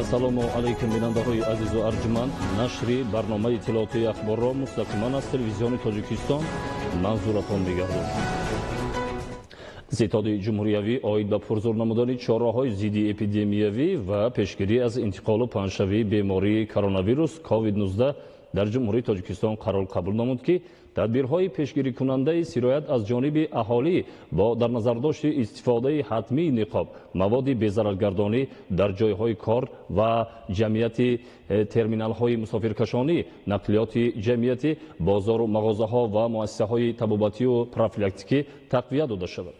Ассалому алейкум бинандаҳои азизу арҷуманд. Нашри барномаи иттилоотии ахборро мустақиман аз телевизиони Тоҷикистон манзуратон мегардад. Ситоди ҷумҳуриявӣ оид ба пурзур намудани чораҳои зидди эпидемиявӣ ва пешгирӣ аз интиқолу паҳншавии бемории коронавирус COVID-19 дар ҷумҳурии Тоҷикистон қарор қабул намуд ки тадбирҳои пешгирикунандаи сироят аз ҷониби аҳолӣ бо дар назардошти истифодаи ҳатмии ниқоб, маводи безараргардонӣ дар ҷойҳои кор ва ҷамъияти терминалҳои мусофиркашонӣ, нақлиёти ҷамъияти, бозору мағозаҳо ва муассисаҳои табобатию профилактикӣ тақвият дода шавад.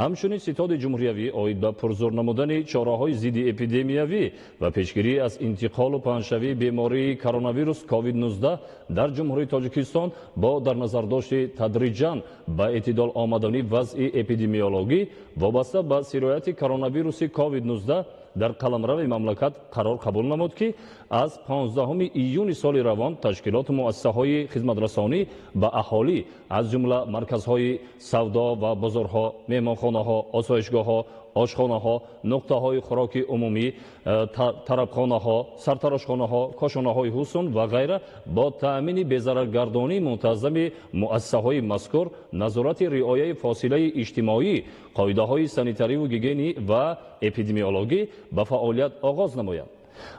Ҳамчунин Ситоди ҷумҳуриявӣ оид ба пурзур намудани чораҳои зидди эпидемиявӣ ва пешгирӣ аз интиқолу паҳншавии бемории коронавирус COVID-19 дар ҷумҳурии Тоҷикистон бо дар назардошти тадриҷан ба эътидол омадани вазъи эпидемиологӣ вобаста ба сирояти коронавируси COVID-19 дар қаламрави мамлакат қарор қабул намуд ки аз 15 июни соли равон ташкилоту муассисаҳои хизматрасонӣ ба аҳолӣ аз ҷумла марказҳои савдо ва бозорҳо, меҳмонхонаҳо, осоишгоҳҳо, ошхонаҳо, нуқтаҳои хӯроки умумӣ, тарабхонаҳо, сартарошхонаҳо, кошонаҳои ҳусн ва ғайра бо таъмини безараргардонии мунтазами муассисаҳои мазкур, назорати риояи фосилаи иҷтимоӣ, қоидаҳои санитариву гигиенӣ ва эпидемиологӣ ба фаъолият оғоз намояд.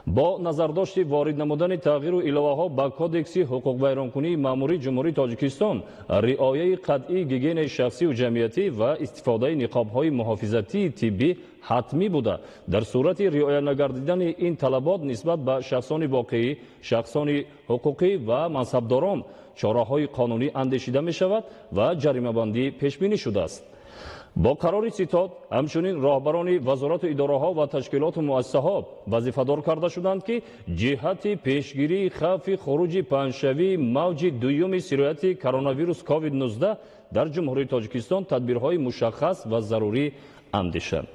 Бо назардошти ворид намудани тағйиру иловаҳо ба кодекси ҳуқуқвайронкунии маъмурии ҷумҳурии Тоҷикистон, риояи қатъии гигиенаи шахсию ҷамъиятӣ ва истифодаи ниқобҳои муҳофизатии тиббӣ ҳатмӣ буда, дар сурати риоя нагардидани ин талабот нисбат ба шахсони воқеӣ, шахсони ҳуқуқӣ ва мансабдорон чораҳои қонунӣ андешида мешавад ва ҷаримабандӣ пешбинӣ шудааст. Бо қарори Ситод ҳамчунин роҳбарони вазорату идораҳо ва ташкилоту муассисаҳо вазифадор карда шуданд ки ҷиҳати пешгирии хавфи хуруҷи паҳншавии мавҷи дуюми сирояти коронавирус COVID-19 дар ҷумҳурии Тоҷикистон тадбирҳои мушаххас ва зарурӣ андешанд.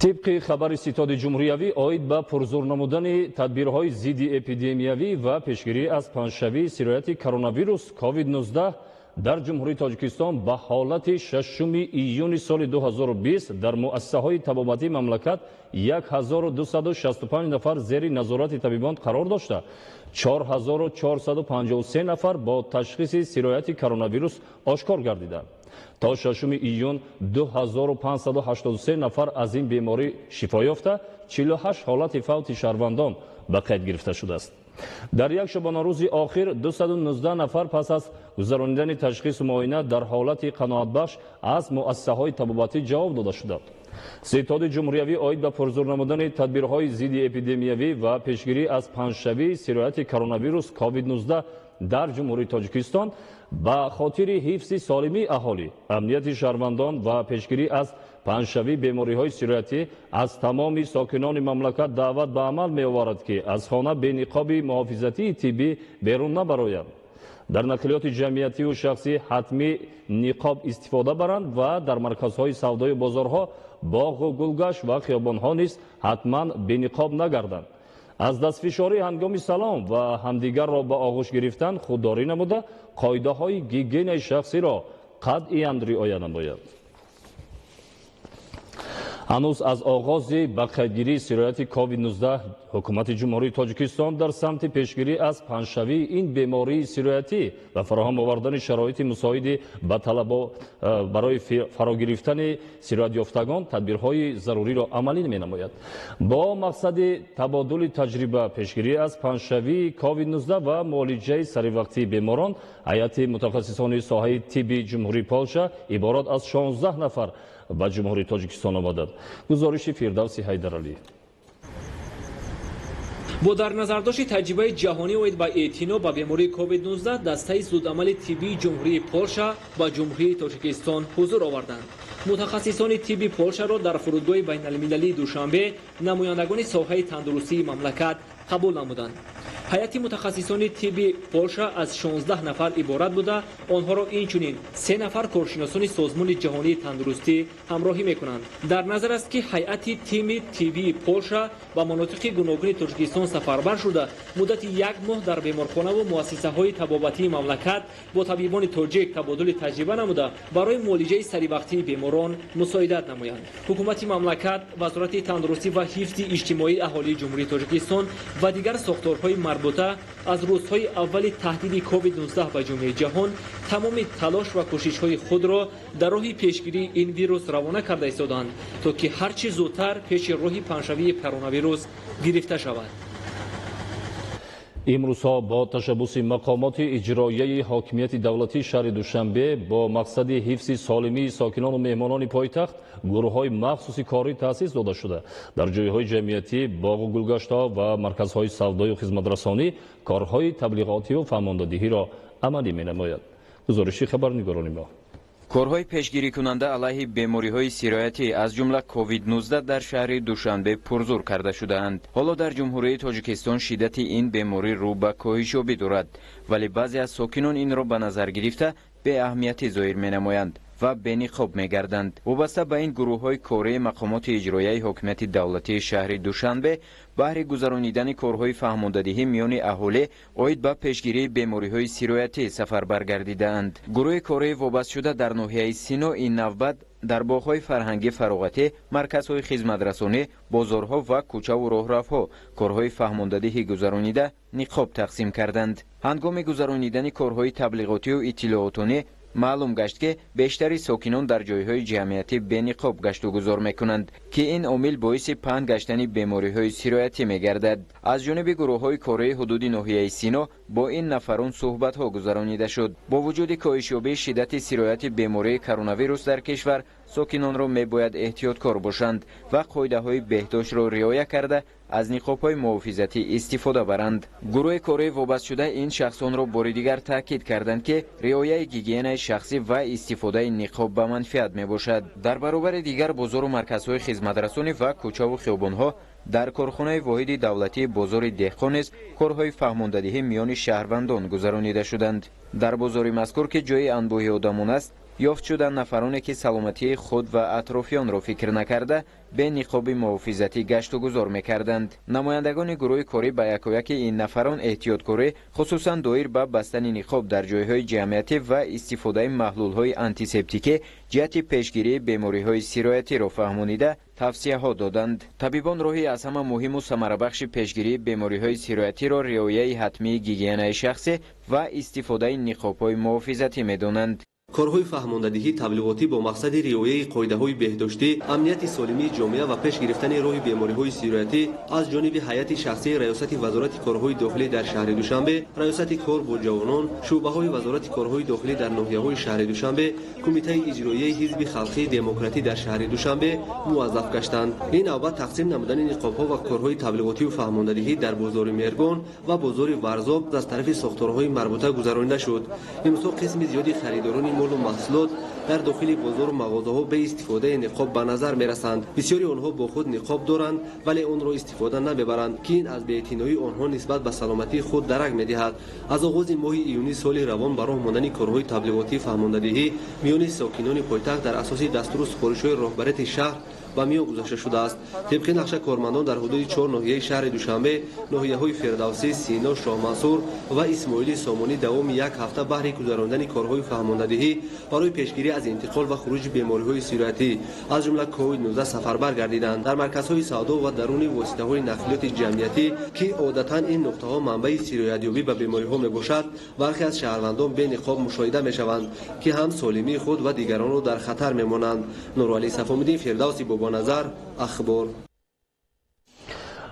Тибқи хабари Ситоди ҷумҳуриявӣ оид ба пурзур намудани тадбирҳои зидди эпидемиявӣ ва пешгирӣ аз паҳншавии сирояти коронавирус COVID-19 дар ҷумҳурии Тоҷикистон ба ҳолати 6 июни соли 2020 дар муассисаҳои табобатии мамлакат 1265 нафар зери назорати табибон қарор дошта, 4453 нафар бо ташхиси сирояти коронавирус ошкор гардиданд. То 6 июн 2583 нафар аз ин беморӣ шифо ёфта, 48 ҳолати фавти шаҳрвандон ба қайд гирифта шудааст. Дар як шабонарӯзи охир 219 нафар пас аз гузаронидани ташхису муоина дар ҳолати қаноатбахш аз муассисаҳои табобатӣ ҷавоб дода шуданд. Ситоди ҷумҳуриявӣ оид ба пурзур намудани тадбирҳои зидди эпидемиявӣ ва пешгирӣ аз паҳншавии сирояти коронавирус COVID-19 дар ҷумҳурии Тоҷикистон ба хотири ҳифзи солимии аҳолӣ, амнияти шаҳрвандон ва пешгирӣ аз паҳншавии бемориҳои сироятӣ аз тамоми сокинони мамлакат даъват ба амал меоварад ки аз хона бениқоби муҳофизатии тиббӣ берун набароянд, дар нақлиёти ҷамъиятию шахсӣ ҳатмӣ ниқоб истифода баранд ва дар марказҳои савдою бозорҳо, боғу гулгашт ва хиёбонҳо низ ҳатман бениқоб нагарданд. аз дастфишорӣ ҳангоми салом ва ҳамдигарро ба оғӯш гирифтан худдорӣ намуда, қоидаҳои гигиенаи шахсиро қатъиян риоя намояд. ҳанӯз аз оғози ба қайдгирии сирояти COVID-19 ҳукумати ҷумҳурии Тоҷикистон дар самти пешгирӣ аз паҳншавии ин бемории сироятӣ ва фароҳам овардани шароити мусоиди ба талабо барои фарогирифтани сироятёфтагон тадбирҳои заруриро амалӣ менамояд. Бо мақсади табодули таҷриба, пешгирӣ аз паҳншавии COVID-19 ва муолиҷаи саривақтии беморон, ҳайати мутахассисони соҳаи тибби ҷумҳурии Полша иборат аз 16 нафар ба ҷумҳурии Тоҷикистон омаданд. гузориши Фирдавси Ҳайдаралӣ. бо дар назардошти таҷрибаи ҷаҳонӣ оид ба эътиноъ ба бемории COVID-19 дастаи зудамали тиббии ҷумҳурии Полша ба ҷумҳурии Тоҷикистон ҳузур оварданд. мутахассисони тибби Полшаро дар фурудгоҳи байналмилалии Душанбе намояндагони соҳаи тандурустии мамлакат қабул намуданд. ҳайати мутахассисони тибби полша аз 16 нафар иборат буда, онҳоро инчунин 3 нафар коршиносони созмони ҷаҳонии тандурустӣ ҳамроҳӣ мекунанд. дар назар аст ки ҳайати тими тиббии полша ба монотиқи гуногуни тоҷикистон сафарбар шуда, муддати 1 моҳ дар беморхонаву муассисаҳои табобатии мамлакат бо табибони тоҷик табодули таҷриба намуда, барои муолиҷаи саривақтии беморон мусоидат намоянд. ҳукумати мамлакат, вазорати тандурустӣ ва ҳифзи иҷтимоии аҳолии ҷумҳурии тоҷикистон ва дигар сохторҳои марбута аз рӯзҳои аввали таҳдиди COVID-19 ба ҷумҳурии ҷаҳон тамоми талош ва кӯшишҳои худро дар роҳи пешгирии ин вирус равона карда истоданд, то ки ҳарчи зудтар пеши роҳи паҳншавии коронавирус гирифта шавад. имрӯзҳо бо ташаббуси мақомоти иҷроияи ҳокимияти давлатии шаҳри Душанбе бо мақсади ҳифзи солимии сокинону меҳмонони пойтахт гурӯҳҳои махсуси корӣ таъсис дода шуда. дар ҷойҳои ҷамъиятӣ, боғу гулгаштҳо ва марказҳои савдою хизматрасонӣ корҳои таблиғотиву фаҳмондадиҳиро амалӣ менамояд. гузориши хабарнигорони мо. корҳои пешгирикунанда алайҳи бемориҳои сироятӣ аз ҷумла COVID-19 дар шаҳри Душанбе пурзур карда шудаанд. ҳоло дар ҷумҳурии Тоҷикистон шиддати ин беморӣ рӯ ба коҳишёбӣ дорад, вале баъзе аз сокинон инро ба назар гирифта беаҳамиятӣ зоҳир менамоянд ва бениқоб мегарданд. вобаста ба ин гурӯҳҳои кории мақомоти иҷроияи ҳокимияти давлатии шаҳри Душанбе баҳри гузаронидани корҳои фаҳмондадиҳӣ миёни аҳолӣ оид ба пешгирии бемориҳои сироятӣ сафарбар гардидаанд. гурӯҳи кории вобасташуда дар ноҳияи Сино ин навбат дар боғҳои фарҳангӣ фароғатӣ, марказҳои хизматрасонӣ, бозорҳо ва кӯчаву роҳрафҳо корҳои фаҳмондадиҳӣ гузаронида ниқоб тақсим карданд. ҳангоми гузаронидани корҳои таблиғотию иттилоотонӣ маълум гашт ки бештари сокинон дар ҷойҳои ҷамъиятӣ бениқоб гашту гузор мекунанд, ки ин омил боиси паҳн гаштани бемориҳои сироятӣ мегардад. аз ҷониби гурӯҳҳои кории ҳудуди ноҳияи Сино бо ин нафарон суҳбатҳо гузаронида шуд. бо вуҷуди коҳишёбии шиддати сирояти бемории коронавирус дар кишвар, сокинонро мебояд эҳтиёткор бошанд ва қоидаҳои беҳдоштро риоя карда аз ниқобҳои муҳофизатӣ истифода баранд. гурӯҳи кории вобасташуда ин шахсонро бори дигар таъкид карданд ки риояи гигиенаи шахсӣ ва истифодаи ниқоб ба манфиат мебошад. дар баробари дигар бозору марказҳои хизматрасонӣ ва кӯчаву хиёбонҳо дар корхонаи воҳиди давлатии бозори деҳқон низ корҳои фаҳмондадиҳӣ миёни шаҳрвандон гузаронида шуданд. дар бозори мазкур ки ҷойи анбӯҳи одамон аст, ёфт шуданд нафароне ки саломатии худ ва атрофиёнро фикр накарда бе ниқоби муҳофизатӣ гашту гузор мекарданд. намояндагони гурӯҳи корӣ ба якояки ин нафарон эҳтиёткорӣ, хусусан доир ба бастани ниқоб дар ҷойҳои ҷамъиятӣ ва истифодаи маҳлулҳои антисептикӣ ҷиҳати пешгирии бемориҳои сироятиро фаҳмонида тавсияҳо доданд. табибон роҳи аз ҳама муҳиму самарабахши пешгирии бемориҳои сироятиро риояи ҳатмии гигиенаи шахсӣ ва истифодаи ниқобҳои муҳофизатӣ медонанд. корҳои фаҳмондадиҳӣ таблиғотӣ бо мақсади риояи қоидаҳои беҳдоштӣ, амнияти солимии ҷомеа ва пеш гирифтани роҳи бемориҳои сироятӣ аз ҷониби ҳайати шахсии раёсати вазорати корҳои дохилӣ дар шаҳри Душанбе, раёсати кор бо ҷавонон, шуъбаҳои вазорати корҳои дохилӣ дар ноҳияҳои шаҳри Душанбе, кумитаи иҷроияи ҳизби халқии демократӣ дар шаҳри Душанбе муаззаф гаштанд. ин навбат тақсим намудани ниқобҳо ва корҳои таблиғотиву фаҳмондадиҳӣ дар бозори Мергон ва бозори Варзоб аз тарафи сохторҳои марбута гузаронида шуд. имрӯзҳо қисми зиёди харидорони молу маҳсулот дар дохили бозору мағозаҳо бе истифодаи ниқоб ба назар мерасанд. бисёри онҳо бо худ ниқоб доранд, вале онро истифода намебаранд, ки ин аз беэътиноии онҳо нисбат ба саломатии худ дарак медиҳад. аз оғози моҳи июни соли равон ба роҳ мондани корҳои таблиғотии фаҳмондадиҳӣ миёни сокинони пойтахт дар асоси дастуру супоришҳои роҳбарияти шаҳр ба миён гузошта шудааст. тибқи нақша кормандон дар ҳудуди 4 ноҳияи шаҳри Душанбе, ноҳияҳои Фирдавсӣ, Сино, Шоҳмансур ва Исмоилӣ Сомонӣ давоми 1 ҳафта баҳри гузарондани корҳои фаҳмондадиҳӣ барои пешгирӣ аз интиқол ва хуруҷи бемориҳои сироятӣ аз ҷумла COVID-19 сафарбар гардиданд. дар марказҳои савдо ва даруни воситаҳои нақлиёти ҷамъиятӣ, ки одатан ин нуқтаҳо манбаи сироятёбӣ ба бемориҳо мебошад, бархе аз шаҳрвандон бениқоб мушоҳида мешаванд, ки ҳам солимии худ ва дигаронро дар хатар мемонанд. нуралӣ Сафомиддин, Фирдавси Бобоназар, ахбор.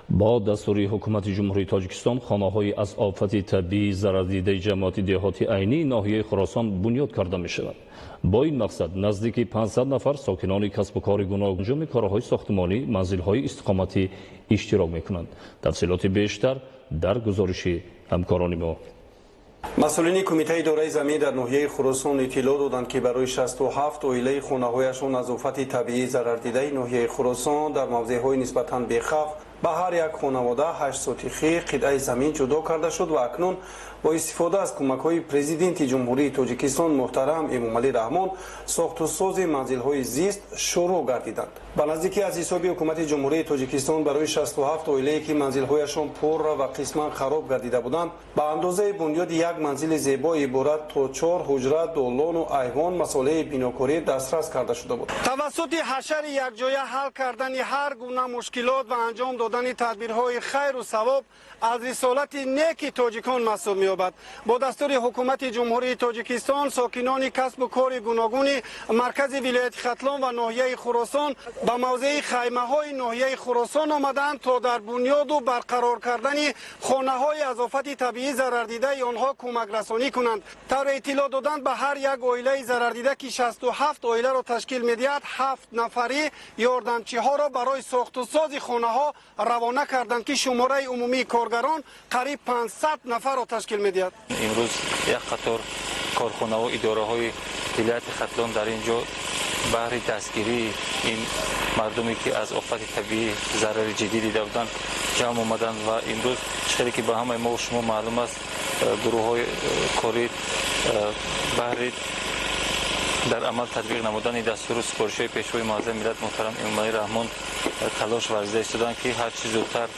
бо дастури ҳукумати ҷумҳурии Тоҷикистон хонаҳои аз офати табиӣ зарардидаи ҷамоати деҳоти айнии ноҳияи Хуросон бунёд карда мешавад. бо ин мақсад наздики 500 нафар сокинони касбу кори гуногун анҷоми корҳои сохтмонӣ, манзилҳои истиқоматӣ иштирок мекунанд. тафсилоти бештар дар гузориши ҳамкорони мо. масъулини кумитаи идораи замин дар ноҳияи Хуросон иттилоъ доданд, ки барои 67 оилаи хонаҳояшон аз офати табиӣ зарардидаи ноҳияи Хуросон дар мавзеъҳои нисбатан бехавф ба ҳар як хонавода 8 сотихи қитъаи замин ҷудо карда шуд ва акнун бо истифода аз кӯмакҳои президенти ҷумҳурии тоҷикистон муҳтарам эмомалӣ раҳмон сохтусози манзилҳои зист шурӯъ гардиданд. ба наздикӣ аз ҳисоби ҳукумати ҷумҳурии тоҷикистон барои 67 оилае ки манзилҳояшон пурра ва қисман хароб гардида буданд ба андозаи бунёди як манзили зебо иборат то 4 ҳуҷра долону айвон масолаи бинокорӣ дастрас карда шуда буд. тавассути ҳашари якҷоя ҳал кардани ҳар гуна мушкилот ва анҷом додани тадбирҳои хайру савоб аз рисолати неки тоҷикон маҳсуб меёбад. бо дастури ҳукумати ҷумҳурии тоҷикистон сокинони касбу кори гуногуни маркази вилояти хатлон ва ноҳияи хуросон ба мавзеи хаймаҳои ноҳияи хуросон омаданд то дар бунёду барқарор кардани хонаҳои аз офати табиӣ зарардидаи онҳо кӯмакрасонӣ кунанд. тавре иттилоъ доданд ба ҳар як оилаи зарардида ки 67 оиларо ташкил медиҳад 7 нафари ёрдамчиҳоро барои сохтусози хонаҳо равона карданд ки шумораи умумии коргарон қариб 500 нафарро ташкил медиҳад. имрӯз як қатор корхонаҳо идораҳои вилояти хатлон дар ин ҷо баҳри дастгирии ин мардуме ки аз офати табиӣ зарари ҷиддӣ дида буданд ҷамъ омаданд ва имрӯз чиқдре ки ба ҳамаи мо шумо маълум аст гурӯҳҳои кори баҳри дар амал татбиқ намудани дастуру супоришҳои пешвои муаззами миллат муҳтарам эмомалӣ раҳмон талош варзида истоданд ки ҳарчи зудтар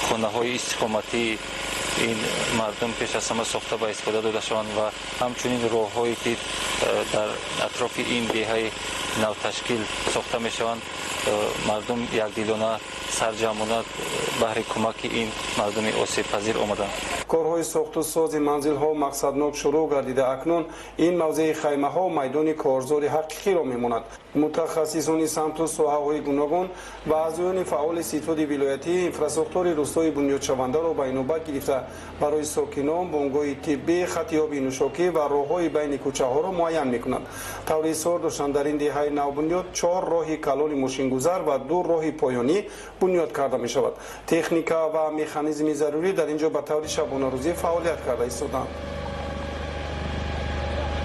хонаҳои истиқоматии ин мардум пеш аз ҳама сохта ба истифода дода шаванд ва ҳамчунин роҳҳое ки дар атрофи ин деҳаи навташкил сохта мешаванд мардум якдилона сарҷамъона баҳри кӯмаки ин мардуми осебпазир омаданд. корҳои сохтусози манзилҳо мақсаднок шурӯъ гардида акнун ин мавзеи хаймаҳо майдони корзори ҳақиқиро мемонад. мутахассисони самту соҳаҳои гуногун ва аъзоёни фаъоли ситоди вилоятӣ инфраструктураи рӯстои бунёдшавандаро ба инобат гирифта барои сокинон бонгоҳи тиббӣ хати оби нӯшокӣ ва роҳҳои байни кӯчаҳоро муайян мекунанд. таври изҳор доштанд дар ин деҳаи навбунёд 4 роҳи калони мошингузар ва 2 роҳи поёнӣ бунёд карда мешавад. техника ва механизми зарурӣ дар ин ҷо ба таври шабонарӯзӣ фаъолият карда истоданд.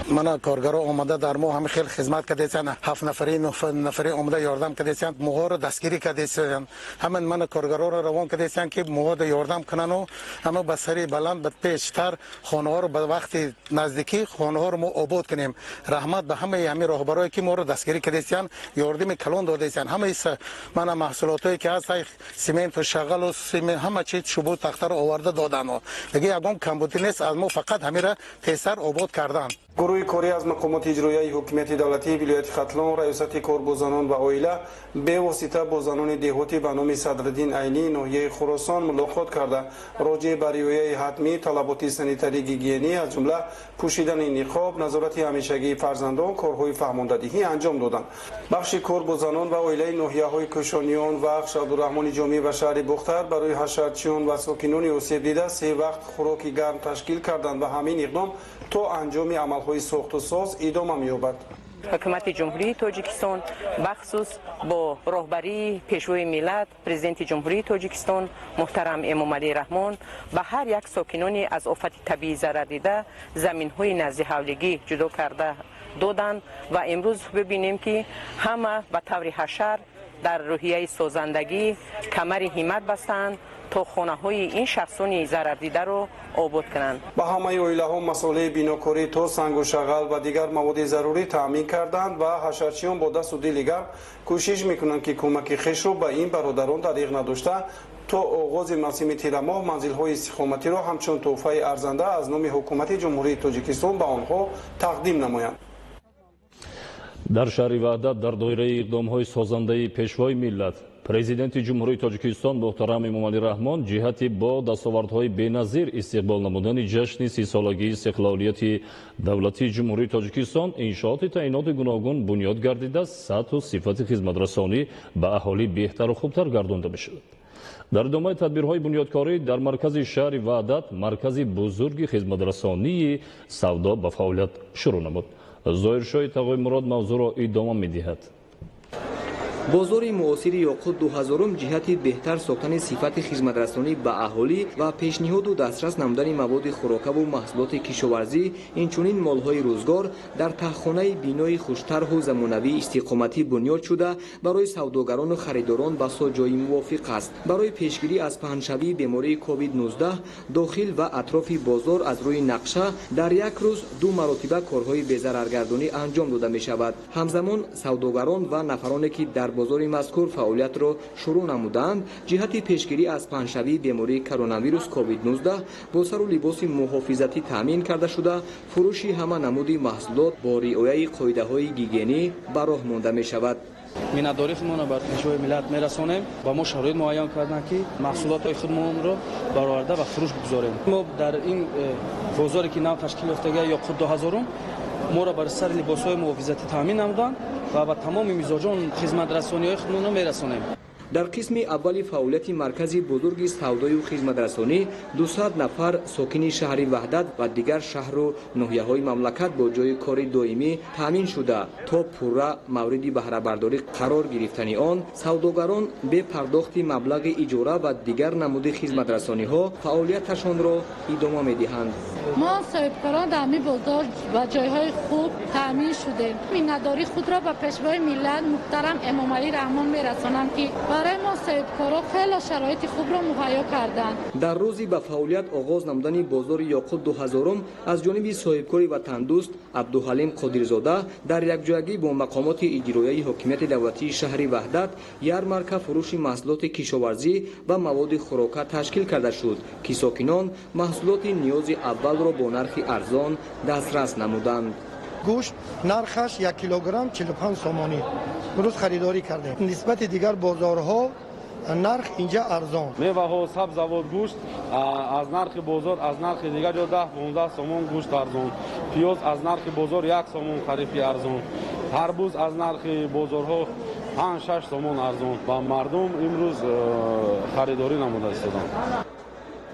мана коргаро омада дар мо ҳами хел хизмат кардесанд 7 нафари 9 нафари омада ёрдам кардесанд моҳоро дастгирӣ кардесанд ҳамин мана коргароро равон кардесанд ки моҳо ёрдам кунану ҳама ба сари баланд ба пештар хонаҳоро ба вақти наздикӣ хонаҳоро мо обод кунем. раҳмат ба ҳамаи ҳамин роҳбарое ки моро дастгирӣ кардесанд ёрдами калон додесанд ҳамаи мана маҳсулотое ки ҳаст сементу шағалу ҳама чиз шубу тахтаро оварда доданд. дига ягон камбудӣ нест аз мо фақат ҳамира тезтар обод карданд. гурӯҳи корӣ аз мақомоти иҷроияи ҳокимияти давлатии вилояти хатлон раёсати корбозанон ва оила бевосита бо занони деҳотӣ ба номи Садриддин Айнӣ ноҳияи Хуросон мулоқот карда роҷеъ ба риояи ҳатмӣ талаботи санитарӣ гигиенӣ аз ҷумла пӯшидани ниқоб назорати ҳамешагии фарзандон корҳои фаҳмондадиҳӣ анҷом доданд. бахши корбозанон ва оилаи ноҳияҳои кӯшониён вақт Абдурраҳмони Ҷомӣ ва шаҳри Бухтар барои ҳашарчиён ва сокинони осебдида 3 вақт хӯроки гарм ташкил карданд ва ҳамин иқдом то анҷоми амалҳои сохтусоз идома меёбад. ҳукумати ҷумҳурии тоҷикистон бахусус бо роҳбарии пешвои миллат президенти ҷумҳурии тоҷикистон муҳтарам эмомалӣ раҳмон ба ҳар як сокинони аз офати табиӣ зарардида заминҳои назди ҳавлигӣ ҷудо карда доданд ва имрӯз бибинем ки ҳама ба таври ҳашар дар рӯҳияи созандагӣ камари ҳиммат бастанд то хонаҳои ин шахсони зарардидаро обод кунанд. ба ҳамаи оилаҳо масолаи бинокорӣ то сангу шағал ва дигар маводи зарурӣ таъмин карданд ва ҳашарчиён бо дасту дили гарм кӯшиш мекунанд ки кӯмаки хешро ба ин бародарон дариқ надошта то оғози мавсими тирамоҳ манзилҳои истиқоматиро ҳамчун тӯҳфаи арзанда аз номи ҳукумати ҷумҳурии тоҷикистон ба онҳо тақдим намоянд. дар шаҳри ваҳдат дар доираи иқдомҳои созандаи пешвои миллат президенти ҷумҳурии тоҷикистон муҳтарам эмомалӣ раҳмон ҷиҳати бо дастовардҳои беназир истиқбол намудани ҷашни 30-солагии истиқлолияти давлатии ҷумҳурии тоҷикистон иншооти таъиноти гуногун бунёд гардида сатҳу сифати хизматрасонӣ ба аҳолӣ беҳтару хубтар гардонда мешавад. дар идомаи тадбирҳои бунёдкорӣ дар маркази шаҳри ваҳдат маркази бузурги хизматрасонии савдо ба фаъолият шурӯъ намуд. зоҳиршоҳи тағои мурод мавзӯъро идома медиҳад. бозори муосири ёқут 2000 ҷиҳати беҳтар сохтани сифати хизматрасонӣ ба аҳолӣ ва пешниҳоду дастрас намудани маводи хӯрокаву маҳсулоти кишоварзӣ инчунин молҳои рӯзгор дар таҳхонаи бинои хуштарҳу замонавии истиқоматӣ бунёд шуда барои савдогарону харидорон ба соҷои мувофиқ аст. барои пешгирӣ аз паҳншавии бемории COVID-19 дохил ва атрофи бозор аз рӯи нақша дар як рӯз 2 маротиба корҳои безараргардонӣ анҷом дода мешавад. ҳамзамон савдогарон ва нафароне ки дар бозори мазкур фаъолиятро шурӯъ намуданд ҷиҳати пешгирӣ аз паҳншавии бемории коронавирус COVID-19 бо сару либоси муҳофизатӣ таъмин карда шуда фурӯши ҳама намуди маҳсулот бо риояи қоидаҳои гигиенӣ ба роҳ монда мешавад. миннатдории худмонро бар пешвои миллат мерасонем. Ба мо шароит муайян карданд ки маҳсулотҳои худмонро бароварда ва фурӯш бигузорем. мо дар ин бозоре ки нав ташкил ёфтага ёқут 2000 моро бар сари либосҳои муҳофизатӣ таъмин намуданд ва ба тамоми мизоҷон хизматрасониҳои худмонро мерасонем. дар қисми аввали фаъолияти маркази бузурги савдою хизматрасонӣ 200 нафар сокини шаҳри ваҳдат ва дигар шаҳру ноҳияҳои мамлакат бо ҷои кори доимӣ таъмин шуда то пурра мавриди баҳрабардорӣ қарор гирифтани он савдогарон бе пардохти маблағи иҷора ва дигар намуди хизматрасониҳо фаъолияташонро идома медиҳанд. мо соҳибкорон дар ҳамин бозор ва ҷойҳои хуб таъмин шудем. миннатдории худро ба пешвои миллат муҳтарам Эмомалӣ Раҳмон мерасонам ки барои мо соҳибкорон хело шароити хубро муҳайё карданд. дар рӯзи ба фаъолият оғоз намудани бозори ёқут 2000 аз ҷониби соҳибкори ватандӯст Абдуҳалим Қодирзода дар якҷоягӣ бо мақомоти иҷроияи ҳокимияти давлатии шаҳри ваҳдат ярмарка фурӯши маҳсулоти кишоварзӣ ва маводи хӯрока ташкил карда шуд ки сокинон маҳсулоти ниёзи аввалро бо нархи арзон дастрас намуданд. гӯшт нархаш 1 килограмм 45 сомонӣ рӯз харидорӣ кардем. нисбати дигар бозорҳо нарх инҷа арзон. меваҳо сабзавот гӯшт аз нархи бозор аз нархи дигар ҷо 10-15 сомон гӯшт арзон. пиёз аз нархи бозор 1 сомон харифи арзон. тарбуз аз нархи бозорҳо 5-6 сомон арзон. ба мардум имрӯз харидорӣ намуда истоданд.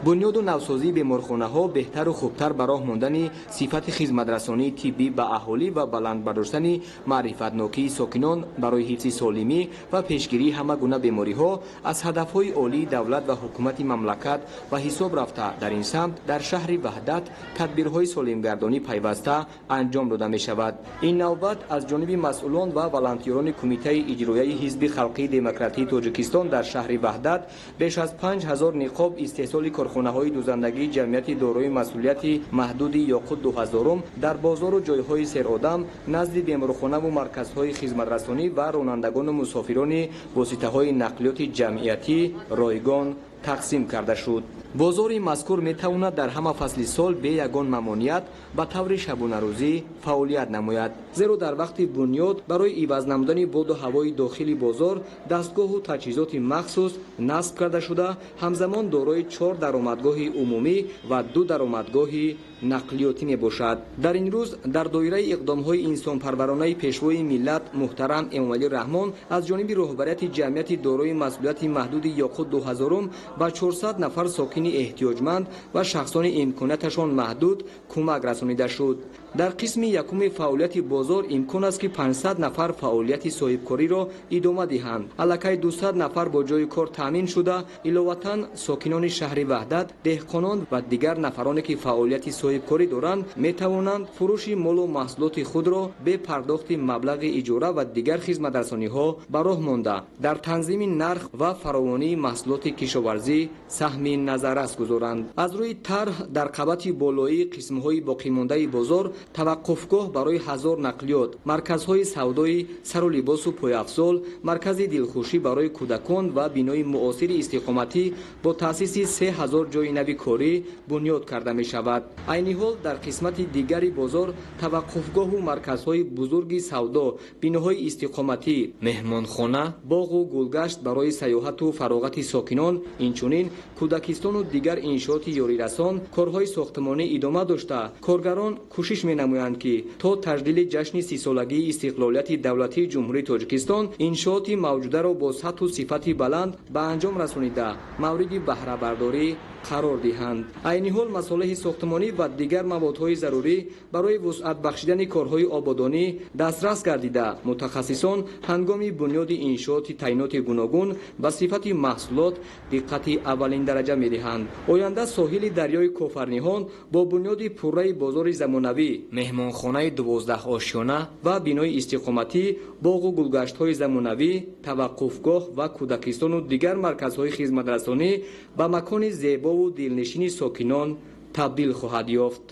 бунёду навсозии беморхонаҳо беҳтару хубтар ба роҳ мондани сифати хизматрасонии тиббӣ ба аҳолӣ ва баландбардоштани маърифатнокии сокинон барои ҳифзи солимӣ ва пешгирии ҳама гуна бемориҳо аз ҳадафҳои олии давлат ва ҳукумати мамлакат ба ҳисоб рафта дар ин самт дар шаҳри ваҳдат тадбирҳои солимгардонӣ пайваста анҷом дода мешавад. ин навбат аз ҷониби масъулон ва волонтёрони кумитаи иҷроияи ҳизби халқии демократии тоҷикистон дар шаҳри ваҳдат беш аз 5000 ниқоб истеҳсоли корхонаҳои дузандагии ҷамъияти дорои масъулияти маҳдуди ёқут 2000 дар бозору ҷойҳои серодам назди беморхонаву марказҳои хизматрасонӣ ва ронандагону мусофирони воситаҳои нақлиёти ҷамъиятӣ ройгон тақсим карда шуд. бозори мазкур метавонад дар ҳама фасли сол бе ягон мамоният ба таври шабонарӯзӣ фаъолият намояд, зеро дар вақти бунёд барои иваз намудани боду ҳавои дохили бозор дастгоҳу таҷҳизоти махсус насб карда шуда ҳамзамон дорои 4 даромадгоҳи умумӣ ва 2 даромадгоҳи нақлиётӣ мебошад. дар ин рӯз дар доираи иқдомҳои инсонпарваронаи пешвои миллат муҳтарам Эмомалӣ Раҳмон аз ҷониби роҳбарияти ҷамъияти дорои масъулияти маҳдуди ёқут 2000 ба 400 нафар сокини эҳтиёҷманд ва шахсони имконияташон маҳдуд кӯмак расонида шуд. дар қисми якуми фаъолияти бозор имкон аст ки 500 нафар фаъолияти соҳибкориро идома диҳанд. аллакай 200 нафар бо ҷои кор таъмин шуда иловатан сокинони шаҳри ваҳдат, деҳқонон ва дигар нафароне ки фаъолияти соҳибкорӣ доранд метавонанд фурӯши молу маҳсулоти худро бе пардохти маблағи иҷора ва дигар хизматрасониҳо ба роҳ монда дар танзими нарх ва фаровонии маҳсулоти кишоварзӣ саҳми назаррас гузоранд. аз рӯи тарҳ дар қабати болоии қисмҳои боқимондаи бозор таваққуфгоҳ барои ҳазор нақлиёт, марказҳои савдои сару либосу пойафзол, маркази дилхушӣ барои кӯдакон ва бинои муосири истиқоматӣ бо таъсиси 3000 ҷойи нави корӣ бунёд карда мешавад. айни ҳол дар қисмати дигари бозор таваққуфгоҳу марказҳои бузурги савдо, биноҳои истиқоматӣ, меҳмонхона, боғу гулгашт барои саёҳату фароғати сокинон, инчунин кӯдакистону дигар иншооти ёрирасон корҳои сохтмонӣ идома дошта, коргарон кӯшиш менамоянд ки то таҷдили ҷашни 30-солагии истиқлолияти давлатии ҷумҳурии Тоҷикистон иншооти мавҷударо бо сатҳу сифати баланд ба анҷом расонида мавриди баҳрабардорӣ қарор диҳанд. айни ҳол масолиҳи сохтмонӣ ва дигар маводҳои зарурӣ барои вусъат бахшидани корҳои ободонӣ дастрас гардида, мутахассисон ҳангоми бунёди иншооти таъйиноти гуногун ба сифати маҳсулот диққати аввалин дараҷа медиҳанд. оянда соҳили дарёи Кофарниҳон бо бунёди пурраи бозори замонавӣ, меҳмонхонаи 12 ошёна ва бинои истиқоматӣ, боғу гулгаштҳои замонавӣ, таваққуфгоҳ ва кӯдакистону дигар марказҳои хизматрасонӣ ба макони зебову дилнишини сокинон табдил хоҳад ёфт.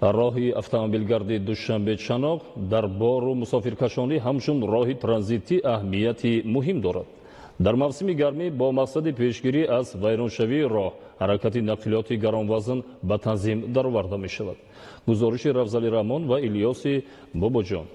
роҳи автомобилгарди Душанбе-Чаноқ дар бору мусофиркашонӣ ҳамчун роҳи транзитӣ аҳамияти муҳим дорад. дар мавсими гармӣ бо мақсади пешгирӣ аз вайроншавии роҳ ҳаракати нақлиёти гаронвазн ба танзим дароварда мешавад. гузориши Равзали Раҳмон ва Илёси Бобоҷон.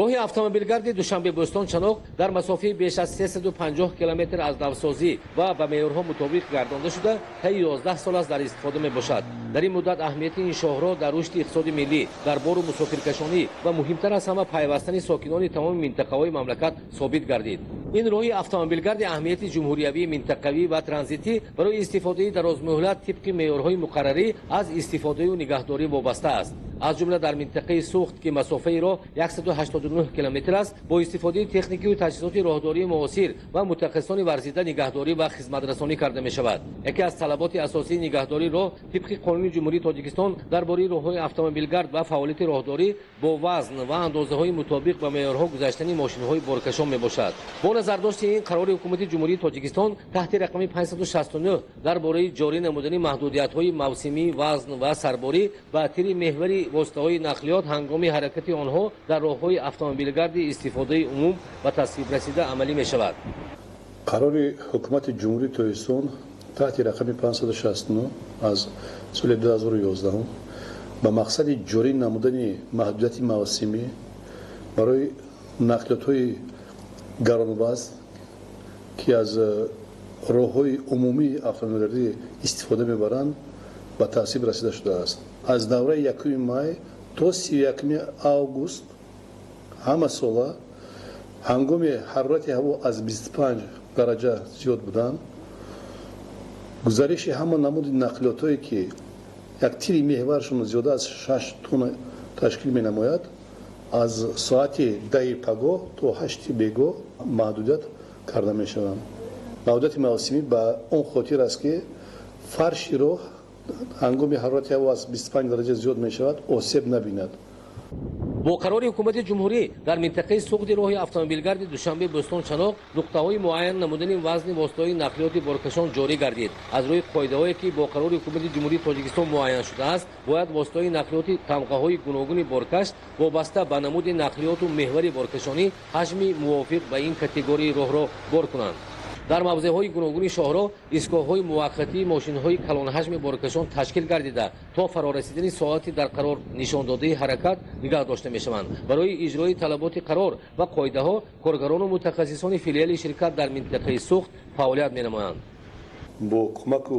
роҳи автомобилгарди Душанбе-Бӯстон-Чаноқ дар масофаи беш аз 350 километр аз навсозӣ ва ба меъёрҳо мутобиқ гардонда шуда таи 11 сол аст дар истифода мебошад. дар ин муддат аҳамияти ин шоҳроҳ дар рушди иқтисоди миллӣ, дар бору мусофиркашонӣ ва муҳимтар аз ҳама пайвастани сокинони тамоми минтақаҳои мамлакат собит гардид. ин роҳи автомобилгарди аҳамияти ҷумҳуриявӣ, минтақавӣ ва транзитӣ барои истифодаи дарозмуҳлат тибқи меъёрҳои муқаррарӣ аз истифодаю нигаҳдорӣ вобаста аст. аз ҷумла дар минтақаи Сухт ки масофаи роҳ 189 километр аст, бо истифодаи техникию таҷҳизоти роҳдории муосир ва мутахассисони варзида нигаҳдорӣ ва хизматрасонӣ карда мешавад. яке аз талаботи асосии нигаҳдории роҳ тибқи қонуни ҷумҳурии Тоҷикистон дар бораи роҳҳои автомобилгард ва фаъолияти роҳдорӣ бо вазн ва андозаҳои мутобиқ ба меъёрҳо гузаштани мошинҳои боркашон мебошад. бо назардошти ин қарори ҳукумати ҷумҳурии Тоҷикистон таҳти рақами 569 дар бораи ҷорӣ намудани маҳдудиятҳои мавсимӣ, вазн ва сарборӣ ба тири меҳвари воситаҳои нақлиёт ҳангоми ҳаракати онҳо дар роҳҳои автомобилгарди истифодаи умум ба тасвибрасида амалӣ мешавад. қарори ҳукумати ҷумҳурии Тоҷикистон таҳти рақами 569 аз соли 2011 ба мақсади ҷорӣ намудани маҳдудияти мавсимӣ барои нақлиётҳои гаронвазн ки аз роҳҳои умумии автомобилгардӣ истифода мебаранд ба тавсиб расида шудааст. аз давраи 1 май то 31 август ҳама сола ҳангоми ҳарорати ҳаво аз 25 дараҷа зиёд буданд, гузариши ҳама намуди нақлиётҳое ки як тири меҳваршон зиёда аз 6 тонна ташкил менамояд, аз соати 10 пагоҳ то 8 бегоҳ маҳдудият карда мешаванд. маҳдудияти мавсимӣ ба он хотир аст ки фарши роҳ ҳангоми ҳарорати ҳаво аз 25 дараҷа зиёд мешавад, осеб набинад. бо қарори ҳукумати ҷумҳурӣ дар минтақаи суғди роҳи автомобилгарди Душанбе-Бӯстон-Чаноқ нуқтаҳои муайян намудани вазни воситаҳои нақлиёти боркашон ҷорӣ гардид. аз рӯи қоидаҳое ки бо қарори ҳукумати ҷумҳурии Тоҷикистон муайян шудааст, бояд воситаҳои нақлиёти тамғаҳои гуногуни боркаш вобаста ба намуди нақлиёту меҳвари боркашонӣ ҳаҷми мувофиқ ба ин категорияи роҳро бор кунанд. дар мавзеъҳои гуногуни шоҳроҳ истгоҳҳои муваққатии мошинҳои калонҳаҷми боркашон ташкил гардида то фарорасидани соати дар қарор нишондодаи ҳаракат нигоҳ дошта мешаванд. барои иҷрои талаботи қарор ва қоидаҳо коргарону мутахассисони филиали ширкат дар минтақаи Сухт фаъолият менамоянд. бо кӯмаку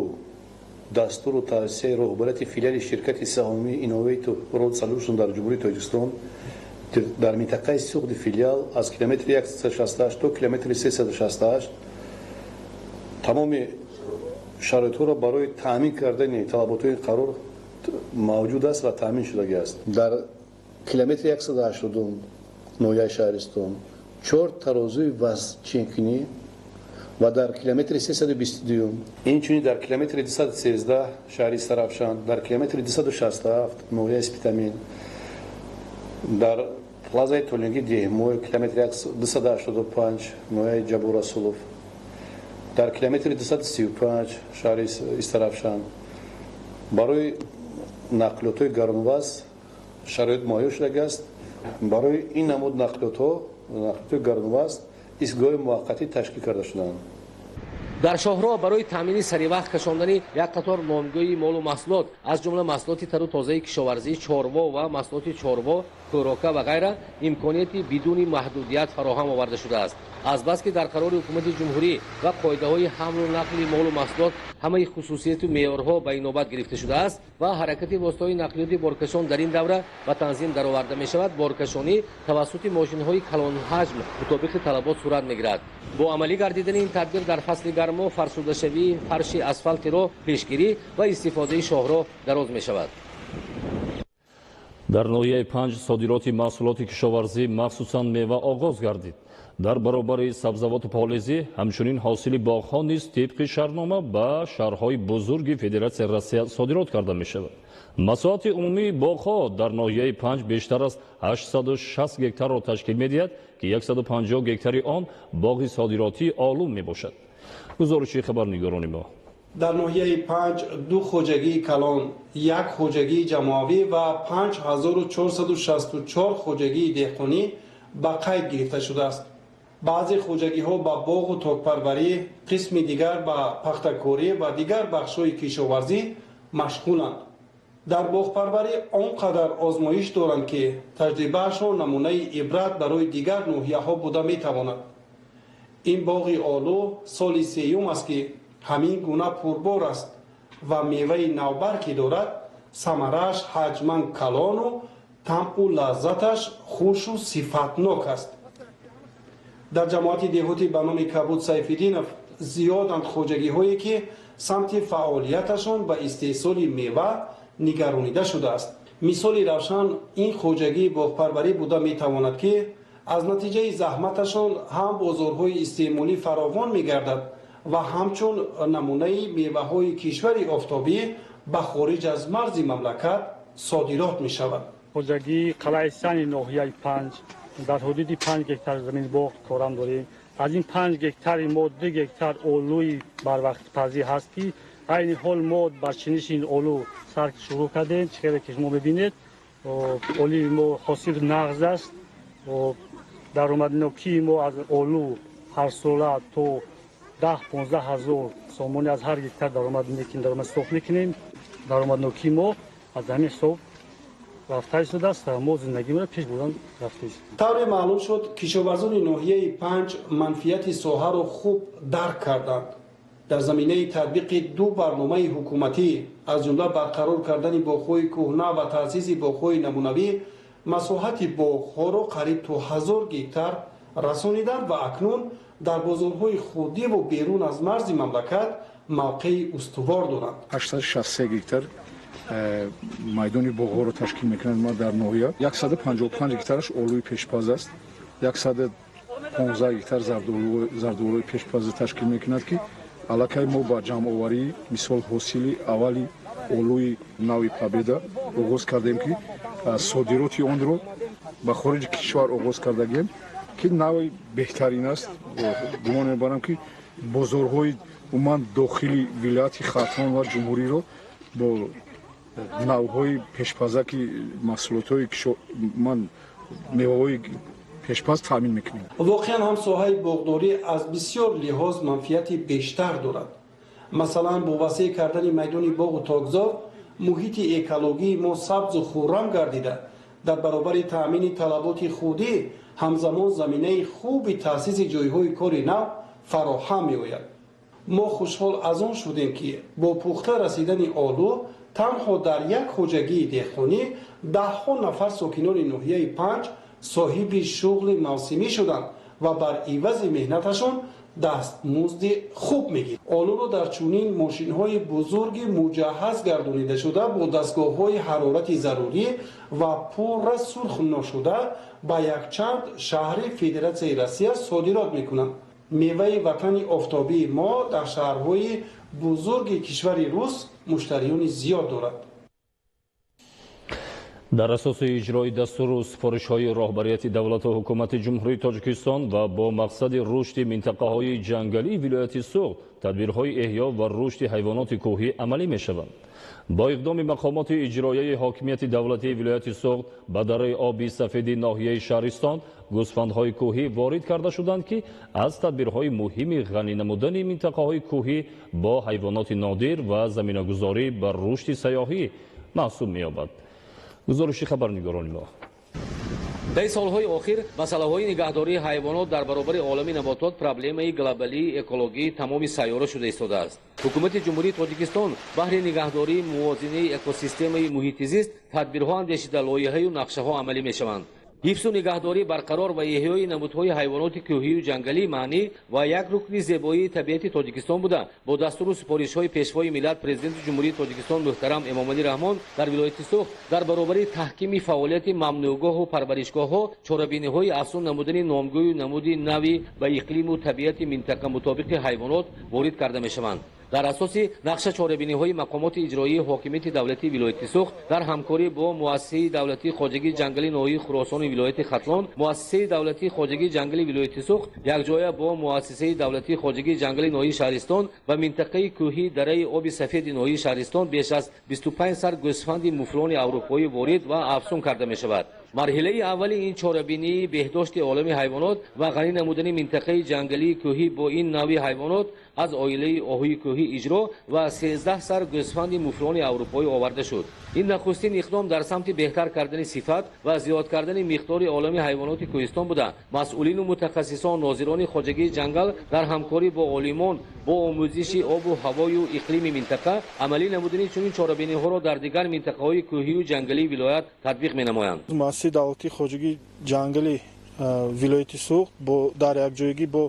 дастуру тавсияи роҳбарияти филиали ширкати саҳомии Innovative Road Solution дар ҷумҳурии Тоҷикистон дар минтақаи Сухди филиал аз километри 168 то километри 368 тамоми шароитҳоро барои таъмин кардани талаботҳои қарор мавҷуд аст ва таъмин шудагиаст. дар километри 180 ноҳияи Шаҳристон 4 тарозуи вазнченкунӣ ва дар километри 322 инчунин дар километри 213 шаҳри Сарафшан, дар километри 267 ноҳияи Спитамин, дар плазаи Толинги Деҳмой километри 285 ноҳияи Ҷаборасулов, дар километри 235 шаҳри Истарафшан барои нақлиётҳои гаронвазн шароит муайян шудагиаст. барои ин намуд нақлиётҳои гаронвазн истгоҳи муваққатӣ ташкил карда шуданд. дар шоҳроҳ барои таъмини саривақт кашондани як қатор номгӯи молу маҳсулот аз ҷумла маҳсулоти тару тозаи кишоварзӣ, чорво ва маҳсулоти чорво, хӯрока ва ғайра имконияти бидуни маҳдудият фароҳам оварда шудааст. азбаски дар қарори ҳукумати ҷумҳурӣ ва қоидаҳои ҳамлу нақли молу маҳсулот ҳамаи хусусияту меъёрҳо ба инобат гирифта шудааст ва ҳаракати воситаҳои нақлиёти боркашон дар ин давра ба танзим дароварда мешавад. Боркашонӣ тавассути мошинҳои калонҳаҷм мутобиқи талабот сурат мегирад. бо амалӣ гардидани ин тадбир дар фасли гармо фарсудашавии фарши асфалтиро пешгирӣ ва истифодаи шоҳро дароз мешавад. дар ноҳияи 5 содироти маҳсулоти кишоварзӣ махсусан мева оғоз гардид. дар баробари сабзавоту полезӣ ҳамчунин ҳосили боғҳо низ тибқи шаҳрнома ба шаҳрҳои бузурги Федератсияи Россия содирот карда мешавад. масоҳати умумии боғҳо дар ноҳияи 5 бештар аз 860 гектарро ташкил медиҳад ки 150 гектари он боғи содиротии олу мебошад. гузориши хабарнигорони мо. дар ноҳияи 5 ду хоҷагии калон, як хоҷагии ҷамоавӣ ва 5464 хоҷагии деҳқонӣ ба қайд гирифта шудааст. баъзе хоҷагиҳо ба боғу токпарварӣ, қисми дигар ба пахтакорӣ ва дигар бахшҳои кишоварзӣ машғуланд. дар боғпарварӣ он қадар озмоиш доранд ки таҷрибаашон намунаи ибрат барои дигар ноҳияҳо буда метавонад. ин боғи олу соли сеюм аст ки ҳамин гуна пурбор аст ва меваи навбарки дорад. самарааш ҳаҷман калону тамъу лаззаташ хушу сифатнок аст. дар ҷамоати деҳотӣ ба номи Кабуд Сайфиддинов зиёданд хоҷагиҳое ки самти фаъолияташон ба истеҳсоли мева нигаронида шудааст. мисоли равшан ин хоҷагии боғпарварӣ буда метавонад ки аз натиҷаи заҳматашон ҳам бозорҳои истеъмолӣ фаровон мегардад ва ҳамчун намунаи меваҳои кишвари офтобӣ ба хориҷ аз марзи мамлакат содирот мешавад. хоҷагии қалъаи сани ноҳияи 5 дар ҳудуди 5 гектар замини боғ корам дорем. аз ин 5 гектари мо 2 гектар олӯи барвақтпазӣ ҳаст ки айни ҳол мо ба чиниши ин олӯ сар шурӯъ кардем. чихеле ки шумо мебинед олии мо ҳосил нағз аст. даромаднокии мо аз олӯ ҳарсола то 10-15 ҳазор сомонӣ аз ҳар гектар даромад сохт мекунем. даромаднокии мо аз ҳамин ҳисоб рафта истодааст ва мо зиндагиро пеш бурдан рафтаист. тавре маълум шуд кишоварзони ноҳияи 5 манфиати соҳаро хуб дарк карданд. дар заминаи татбиқи ду барномаи ҳукуматӣ аз ҷумла барқарор кардани боғҳои кӯҳна ва таъсиси боғҳои намунавӣ масоҳати боғҳоро қариб то 1000 гектар расониданд ва акнун дар бозорҳои худиву берун аз марзи мамлакат мавқеи устувор доранд. 863 гектар майдони боғҳоро ташкил мекунад. ма дар ноҳия 155 гектараш олӯи пешпаз аст. 115 гектар зардолӯи пешпаза ташкил мекунад ки аллакай мо ба ҷамъоварии мисол ҳосили аввали олӯи нави Победа оғоз кардем ки содироти онро ба хориҷи кишвар оғоз кардагем ки нави беҳтарин аст. гумон мебарам ки бозорҳои умуман дохили вилояти Хатлон ва ҷумҳуриро бо навъҳои пешпаза ки маҳсулотҳои меваҳои пешпаз таъмин мекунем. воқеан ҳам соҳаи боғдорӣ аз бисёр лиҳоз манфиати бештар дорад. масалан бо васеъ кардани майдони боғу тогзор муҳити экологии мо сабзу хуррам гардида дар баробари таъмини талаботи худӣ ҳамзамон заминаи хуби таъсиси ҷойҳои кори нав фароҳам меояд. мо хушҳол аз он шудем ки бо пухта расидани олу танҳо дар як хоҷагии деҳқонӣ даҳҳо нафар сокинони ноҳияи 5 соҳиби шуғли мавсимӣ шуданд ва бар ивази меҳнаташон дастмузди хуб мегиранд. олуро дар чунин мошинҳои бузурги муҷаҳҳаз гардонидашуда бо дастгоҳҳои ҳарорати зарурӣ ва пурра сурх ношуда ба якчанд шаҳри Федератсияи Россия содирот мекунанд. меваи ватани офтобии мо дар шаҳрҳои бузурги кишвари рус муштариёни зиёд дорад. дар асоси иҷрои дастуру сифоришҳои роҳбарияти давлату ҳукумати ҷумҳурии Тоҷикистон ва бо мақсади рушди минтақаҳои ҷангалии вилояти Суғ тадбирҳои эҳё ва рушди ҳайвоноти кӯҳӣ амалӣ мешаванд. бо иқдоми мақомоти иҷроияи ҳокимияти давлатии вилояти Суғ ба дараи оби сафеди ноҳияи Шаҳристон гӯсфандҳои кӯҳӣ ворид карда шуданд ки аз тадбирҳои муҳими ғанӣ намудани минтақаҳои кӯҳӣ бо ҳайвоноти нодир ва заминагузорӣ ба рушди сайёҳӣ маҳсуб меёбад. гузориши хабарнигорони мо. дар солҳои охир масъалаҳои нигаҳдории ҳайвонот дар баробари олами наботот проблемаи глобалии экологии тамоми сайёра шуда истодааст. ҳукумати ҷумҳурии тоҷикистон баҳри нигаҳдории мувозинаи экосистемаи муҳити зист тадбирҳо андешида лоиҳаю нақшаҳо амалӣ мешаванд. ҳифзу нигаҳдорӣ барқарор ва эҳёи намудҳои ҳайвоноти кӯҳию ҷангалӣ маънӣ ва як рукни зебоии табиати тоҷикистон буда бо дастуру супоришҳои пешвои миллат президенти ҷумҳурии тоҷикистон муҳтарам эмомалӣ раҳмон дар вилояти Сух дар баробари таҳкими фаъолияти мамнӯъгоҳу парваришгоҳҳо чорабиниҳои афзун намудани номгӯю намуди нави ба иқлиму табиати минтақа мутобиқи ҳайвонот ворид карда мешаванд. дар асоси нақша чорабиниҳои мақомоти иҷроии ҳокимияти давлатии вилояти Сух дар ҳамкорӣ бо муассисаи давлатии хоҷагии ҷангали ноҳияи Хуросони вилояти Хатлон, муассисаи давлатии хоҷагии ҷангали вилояти Сух якҷоя бо муассисаи давлатии хоҷагии ҷангали ноҳияи Шаҳристон ва минтақаи кӯҳии дараи оби сафеди ноҳияи Шаҳристон беш аз 25 сар гӯсфанди муфлони аврупоӣ ворид ва афзун карда мешавад. марҳилаи аввали ин чорабинии беҳдошти олами ҳайвонот ва ғанӣ намудани минтақаи ҷангалии кӯҳӣ бо ин навъи ҳайвонот аз оилаи оҳуи кӯҳӣ иҷро ва 13 сар гӯсфанди муфлони аврупоӣ оварда шуд. ин нахустин иқдом дар самти беҳтар кардани сифат ва зиёд кардани миқдори олами ҳайвоноти кӯҳистон буда масъулину мутахассисон нозирони хоҷагии ҷангал дар ҳамкорӣ бо олимон бо омӯзиши обу ҳавою иқлими минтақа амалӣ намудани чунин чорабиниҳоро дар дигар минтақаҳои кӯҳию ҷангалии вилоят татбиқ менамоянд. муассисаи давлатии хоҷагии ҷангали вилояти Сух дар якҷоягӣ бо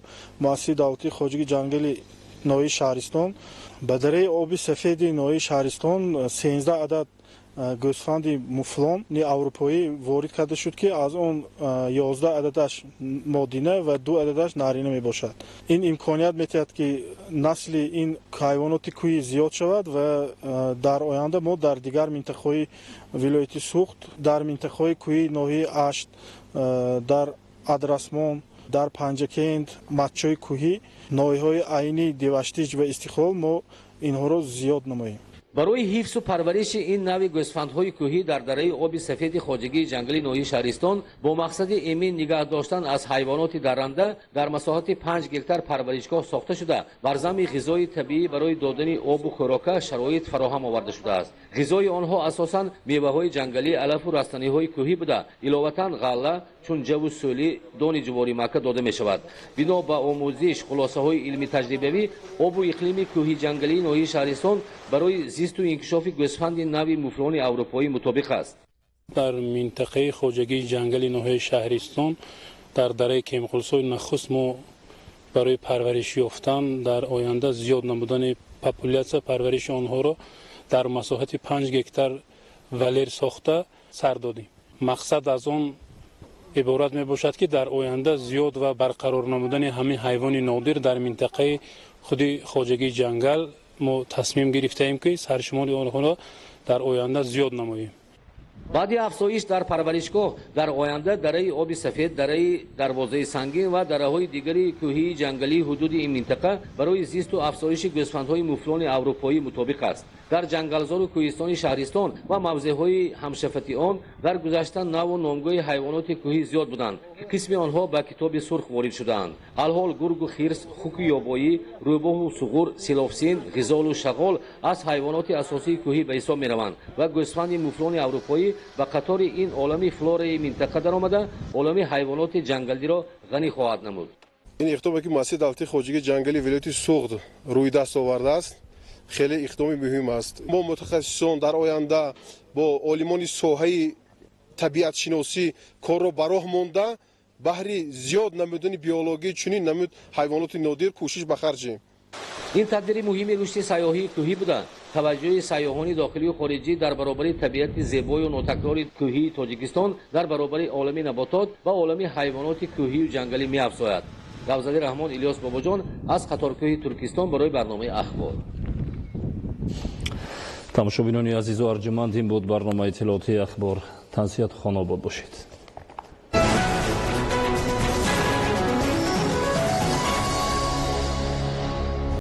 муассисаи давлатии хоҷагии ҷангали ноҳияи Шаҳристон ба дараи оби сафеди ноҳияи Шаҳристон 13 адад гӯсфанди муфлони аврупоӣ ворид карда шуд ки аз он 11 ададаш модина ва 2 ададаш нарина мебошад. ин имконият метиҳад ки насли ин ҳайвоноти кӯҳӣ зиёд шавад ва дар оянда мо дар дигар минтақаҳои вилояти Сух дар минтақаҳои кӯҳии ноҳияи Ашт, дар Адрасмон, дар Панҷакент, Матчои кӯҳӣ, ноҳияҳои айни Деваштич ва Истиқлол мо инҳоро зиёд намоем. барои ҳифзу парвариши ин навъи гӯсфандҳои кӯҳӣ дар дараи оби сафеди хоҷагии ҷангали ноҳияи Шаҳристон бо мақсади эмин нигаҳ доштан аз ҳайвоноти дарранда дар масоҳати 5 гектар парваришгоҳ сохта шуда бар замми ғизои табиӣ барои додани обу хӯрока шароит фароҳам оварда шудааст. ғизои онҳо асосан меваҳои ҷангалӣ, алафу растаниҳои кӯҳӣ буда иловатан ғалла, чун ҷаву сӯли, дони ҷуворимакка дода мешавад. бино ба омӯзиш хулосаҳои илми таҷрибавӣ обу иқлими кӯҳии ҷангалии ноҳияи Шаҳристон барои зисту инкишофи гӯсфанди навъи муфлони аврупоӣ мутобиқ аст. дар минтақаи хоҷагии ҷангали ноҳияи Шаҳристон дар дараи кемқулсои нахуст мо барои парвариш ёфтан дар оянда зиёд намудани популясия парвариши онҳоро дар масоҳати 5 гектар валер сохта сар додем. мақсад аз он иборат мебошад ки дар оянда зиёд ва барқарор намудани ҳамин ҳайвони нодир дар минтақаи худи хоҷагии ҷангал мо тасмим гирифтаем ки саршумори онҳоро дар оянда зиёд намоем. баъди афзоиш дар парваришгоҳ дар оянда дараи оби сафед, дараи дарвозаи сангин ва дараҳои дигари кӯҳии ҷангалии ҳудуди ин минтақа барои зисту афзоиши гӯсфандҳои муфлони аврупоӣ мутобиқ аст. дар ҷангалзору кӯҳистони Шаҳристон ва мавзеъҳои ҳамшафати он дар гузашта наву номгӯи ҳайвоноти кӯҳӣ зиёд буданд ки қисми онҳо ба китоби сурх ворид шудаанд. алҳол гургу хирс, хуки ёбоӣ, рӯбоҳу суғур, силовсин, ғизолу шағол аз ҳайвоноти асосии кӯҳӣ ба ҳисоб мераванд ва гӯсфанди муфлони аврупоӣ ба қатори ин олами флораи минтақа даромада олами ҳайвоноти ҷангалиро ғанӣ хоҳад намуд. ин иқдоме ки муассисаи давлатии хоҷагии ҷангали вилояти Суғд рӯйдаст овардааст хеле иқдоми муҳим аст. мо мутахассисон дар оянда бо олимони соҳаи табиатшиносӣ корро ба роҳ монда баҳри зиёд намудани биологии чунин намуд ҳайвоноти нодир кӯшиш ба харҷем. ин тадбири муҳими рушди сайёҳии кӯҳӣ буда таваҷҷӯҳи сайёҳони дохилию хориҷӣ дар баробари табиати зебою нотакрори кӯҳии Тоҷикистон дар баробари олами наботот ва олами ҳайвоноти кӯҳию ҷангалӣ меафзояд. Равзали Раҳмон, Илёс Бобоҷон аз Қаторкӯҳи Туркистон барои барномаи ахбор. тамошобинони азизу арҷуманд, ин буд барномаи иттилооти ахбор. Тансият хонобод бошед.